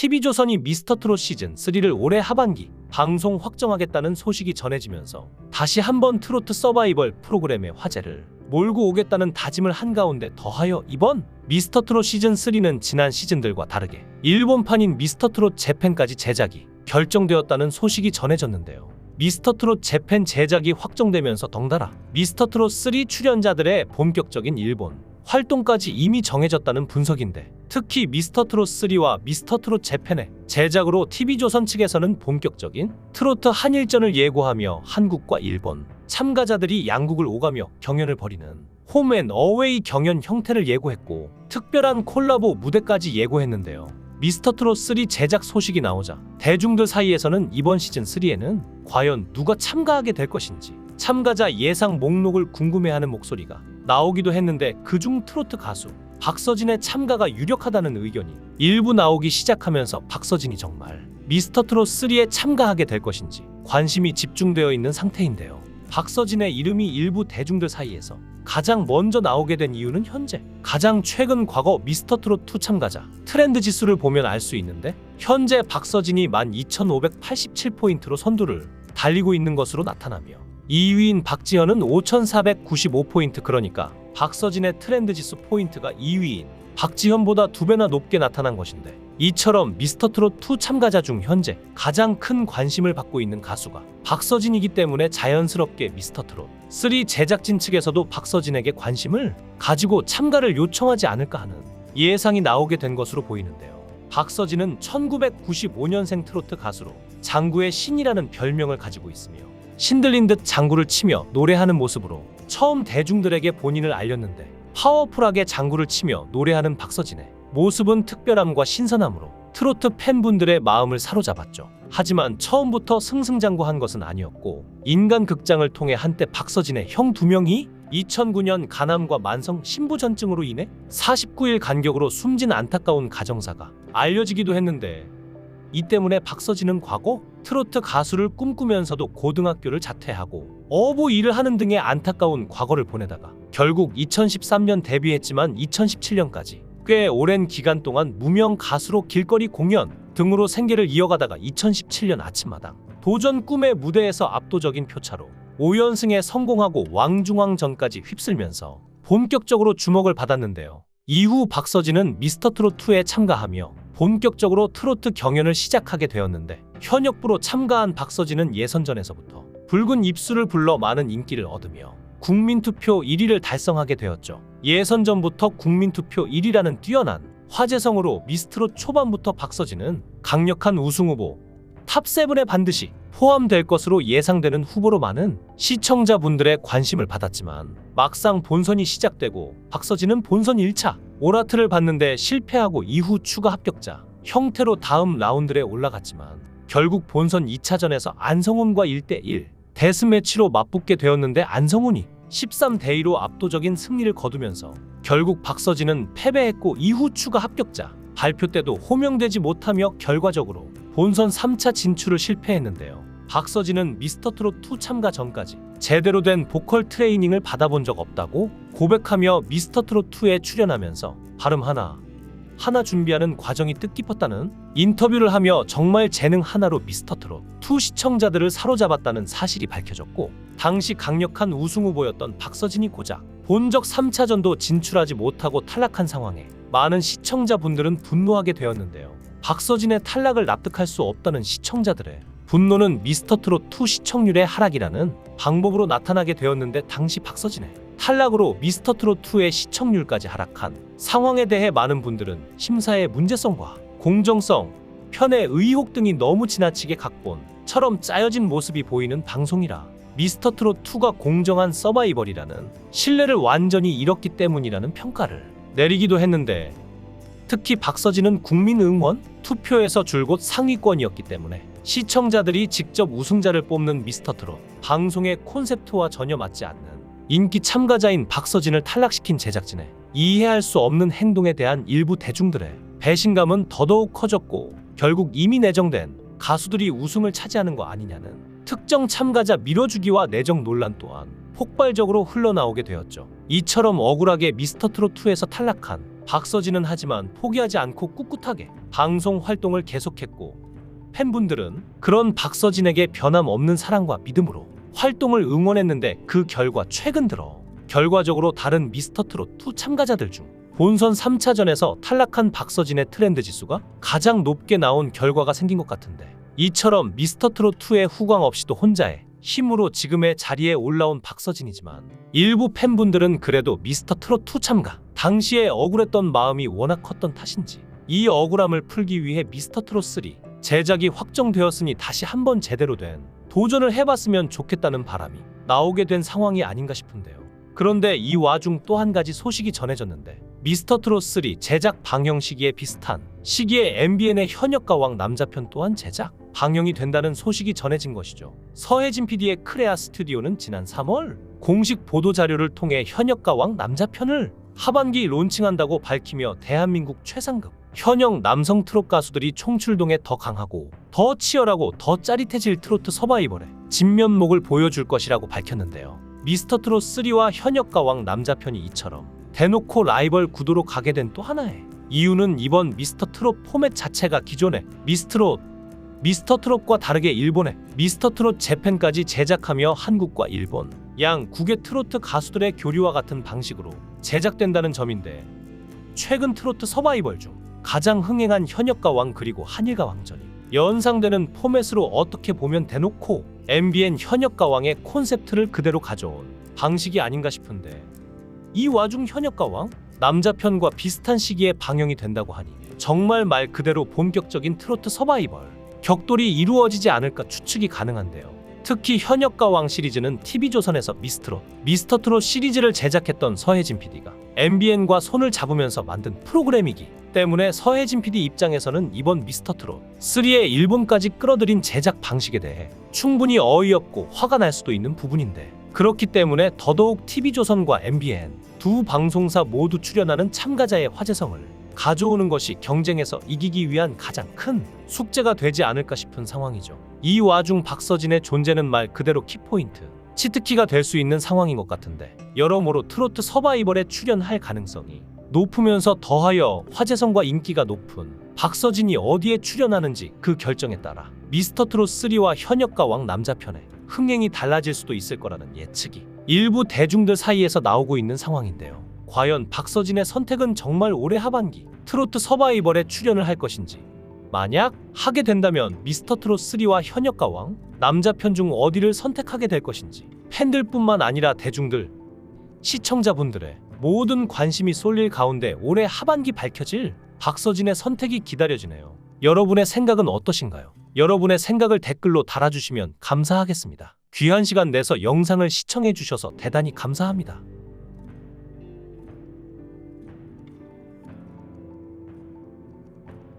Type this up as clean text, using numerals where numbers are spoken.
TV조선이 미스터트롯 시즌3를 올해 하반기 방송 확정하겠다는 소식이 전해지면서 다시 한번 트로트 서바이벌 프로그램의 화제를 몰고 오겠다는 다짐을 한가운데 더하여 이번 미스터트롯 시즌3는 지난 시즌들과 다르게 일본판인 미스터트롯 재팬까지 제작이 결정되었다는 소식이 전해졌는데요. 미스터트롯 재팬 제작이 확정되면서 덩달아 미스터트롯3 출연자들의 본격적인 일본 활동까지 이미 정해졌다는 분석인데, 특히 미스터트롯3와 미스터트롯 재팬의 제작으로 TV조선 측에서는 본격적인 트로트 한일전을 예고하며 한국과 일본 참가자들이 양국을 오가며 경연을 벌이는 홈앤어웨이 경연 형태를 예고했고, 특별한 콜라보 무대까지 예고했는데요. 미스터트롯3 제작 소식이 나오자 대중들 사이에서는 이번 시즌3에는 과연 누가 참가하게 될 것인지 참가자 예상 목록을 궁금해하는 목소리가 나오기도 했는데, 그중 트로트 가수 박서진의 참가가 유력하다는 의견이 일부 나오기 시작하면서 박서진이 정말 미스터트롯3에 참가하게 될 것인지 관심이 집중되어 있는 상태인데요. 박서진의 이름이 일부 대중들 사이에서 가장 먼저 나오게 된 이유는 현재 가장 최근 과거 미스터트롯2 참가자 트렌드 지수를 보면 알 수 있는데, 현재 박서진이 12,587포인트로 선두를 달리고 있는 것으로 나타나며 2위인 박지현은 5,495포인트, 그러니까 박서진의 트렌드 지수 포인트가 2위인 박지현보다 2배나 높게 나타난 것인데, 이처럼 미스터트롯2 참가자 중 현재 가장 큰 관심을 받고 있는 가수가 박서진이기 때문에 자연스럽게 미스터트롯3 제작진 측에서도 박서진에게 관심을 가지고 참가를 요청하지 않을까 하는 예상이 나오게 된 것으로 보이는데요. 박서진은 1995년생 트로트 가수로 장구의 신이라는 별명을 가지고 있으며 신들린 듯 장구를 치며 노래하는 모습으로 처음 대중들에게 본인을 알렸는데, 파워풀하게 장구를 치며 노래하는 박서진의 모습은 특별함과 신선함으로 트로트 팬분들의 마음을 사로잡았죠. 하지만 처음부터 승승장구한 것은 아니었고, 인간극장을 통해 한때 박서진의 형 2명이 2009년 간암과 만성 신부전증으로 인해 49일 간격으로 숨진 안타까운 가정사가 알려지기도 했는데, 이 때문에 박서진은 과거 트로트 가수를 꿈꾸면서도 고등학교를 자퇴하고 어부 일을 하는 등의 안타까운 과거를 보내다가 결국 2013년 데뷔했지만 2017년까지 꽤 오랜 기간 동안 무명 가수로 길거리 공연 등으로 생계를 이어가다가 2017년 아침마당 도전 꿈의 무대에서 압도적인 표차로 5연승에 성공하고 왕중왕전까지 휩쓸면서 본격적으로 주목을 받았는데요. 이후 박서진은 미스터트롯2에 참가하며 본격적으로 트로트 경연을 시작하게 되었는데, 현역부로 참가한 박서진은 예선전에서부터 붉은 입술을 불러 많은 인기를 얻으며 국민투표 1위를 달성하게 되었죠. 예선전부터 국민투표 1위라는 뛰어난 화제성으로 미스트롯 초반부터 박서진은 강력한 우승 후보 탑7에 반드시 포함될 것으로 예상되는 후보로 많은 시청자분들의 관심을 받았지만, 막상 본선이 시작되고 박서진은 본선 1차 오라트를 봤는데 실패하고 이후 추가 합격자 형태로 다음 라운드에 올라갔지만, 결국 본선 2차전에서 안성훈과 1대1 데스매치로 맞붙게 되었는데, 안성훈이 13대2로 압도적인 승리를 거두면서 결국 박서진은 패배했고, 이후 추가 합격자 발표 때도 호명되지 못하며 결과적으로 본선 3차 진출을 실패했는데요. 박서진은 미스터트롯2 참가 전까지 제대로 된 보컬 트레이닝을 받아본 적 없다고 고백하며 미스터트롯2에 출연하면서 발음 하나 준비하는 과정이 뜻깊었다는 인터뷰를 하며 정말 재능 하나로 미스터트롯2 시청자들을 사로잡았다는 사실이 밝혀졌고, 당시 강력한 우승 후보였던 박서진이 고작 본적 3차전도 진출하지 못하고 탈락한 상황에 많은 시청자분들은 분노하게 되었는데요. 박서진의 탈락을 납득할 수 없다는 시청자들의 분노는 미스터트롯2 시청률의 하락이라는 방법으로 나타나게 되었는데, 당시 박서진의 탈락으로 미스터트롯2의 시청률까지 하락한 상황에 대해 많은 분들은 심사의 문제성과 공정성, 편의 의혹 등이 너무 지나치게 각본처럼 짜여진 모습이 보이는 방송이라 미스터트롯2가 공정한 서바이벌이라는 신뢰를 완전히 잃었기 때문이라는 평가를 내리기도 했는데, 특히 박서진은 국민 응원 투표에서 줄곧 상위권이었기 때문에 시청자들이 직접 우승자를 뽑는 미스터트롯 방송의 콘셉트와 전혀 맞지 않는 인기 참가자인 박서진을 탈락시킨 제작진의 이해할 수 없는 행동에 대한 일부 대중들의 배신감은 더더욱 커졌고, 결국 이미 내정된 가수들이 우승을 차지하는 거 아니냐는 특정 참가자 밀어주기와 내정 논란 또한 폭발적으로 흘러나오게 되었죠. 이처럼 억울하게 미스터트롯2에서 탈락한 박서진은 하지만 포기하지 않고 꿋꿋하게 방송 활동을 계속했고, 팬분들은 그런 박서진에게 변함없는 사랑과 믿음으로 활동을 응원했는데, 그 결과 최근 들어 결과적으로 다른 미스터트롯2 참가자들 중 본선 3차전에서 탈락한 박서진의 트렌드 지수가 가장 높게 나온 결과가 생긴 것 같은데, 이처럼 미스터트롯2의 후광 없이도 혼자의 힘으로 지금의 자리에 올라온 박서진이지만, 일부 팬분들은 그래도 미스터트롯2 참가 당시에 억울했던 마음이 워낙 컸던 탓인지 이 억울함을 풀기 위해 미스터트롯3 제작이 확정되었으니 다시 한번 제대로 된 도전을 해봤으면 좋겠다는 바람이 나오게 된 상황이 아닌가 싶은데요. 그런데 이 와중 또 한 가지 소식이 전해졌는데, 미스터트롯3 제작 방영 시기에 비슷한 시기에 MBN의 현역가왕 남자편 또한 제작 방영이 된다는 소식이 전해진 것이죠. 서혜진 PD의 크레아 스튜디오는 지난 3월 공식 보도자료를 통해 현역가왕 남자편을 하반기 론칭한다고 밝히며, 대한민국 최상급 현역 남성 트롯 가수들이 총출동해 더 강하고 더 치열하고 더 짜릿해질 트로트 서바이벌의 진면목을 보여줄 것이라고 밝혔는데요. 미스터트롯3와 현역가왕 남자편이 이처럼 대놓고 라이벌 구도로 가게 된 또 하나의 이유는 이번 미스터트롯 포맷 자체가 기존의 미스터트롯과 다르게 일본의 미스터트롯 재팬까지 제작하며 한국과 일본 양 국의 트로트 가수들의 교류와 같은 방식으로 제작된다는 점인데, 최근 트로트 서바이벌 중 가장 흥행한 현역가왕 그리고 한일가왕전이 연상되는 포맷으로 어떻게 보면 대놓고 MBN 현역가왕의 콘셉트를 그대로 가져온 방식이 아닌가 싶은데, 이 와중 현역가왕 남자편과 비슷한 시기에 방영이 된다고 하니 정말 말 그대로 본격적인 트로트 서바이벌 격돌이 이루어지지 않을까 추측이 가능한데요. 특히 현역가왕 시리즈는 TV조선에서 미스터트롯 시리즈를 제작했던 서혜진 PD가 MBN과 손을 잡으면서 만든 프로그램이기 때문에, 서혜진 PD 입장에서는 이번 미스터트롯 3의 일본까지 끌어들인 제작 방식에 대해 충분히 어이없고 화가 날 수도 있는 부분인데, 그렇기 때문에 더더욱 TV조선과 MBN 두 방송사 모두 출연하는 참가자의 화제성을 가져오는 것이 경쟁에서 이기기 위한 가장 큰 숙제가 되지 않을까 싶은 상황이죠. 이 와중 박서진의 존재는 말 그대로 키포인트, 치트키가 될 수 있는 상황인 것 같은데, 여러모로 트로트 서바이벌에 출연할 가능성이 높으면서 더하여 화제성과 인기가 높은 박서진이 어디에 출연하는지 그 결정에 따라 미스터트롯3와 현역가왕 남자편의 흥행이 달라질 수도 있을 거라는 예측이 일부 대중들 사이에서 나오고 있는 상황인데요. 과연 박서진의 선택은 정말 올해 하반기 트로트 서바이벌에 출연을 할 것인지, 만약 하게 된다면 미스터트롯3와 현역가왕 남자편 중 어디를 선택하게 될 것인지, 팬들뿐만 아니라 대중들, 시청자분들의 모든 관심이 쏠릴 가운데 올해 하반기 밝혀질 박서진의 선택이 기다려지네요. 여러분의 생각은 어떠신가요? 여러분의 생각을 댓글로 달아주시면 감사하겠습니다. 귀한 시간 내서 영상을 시청해 주셔서 대단히 감사합니다.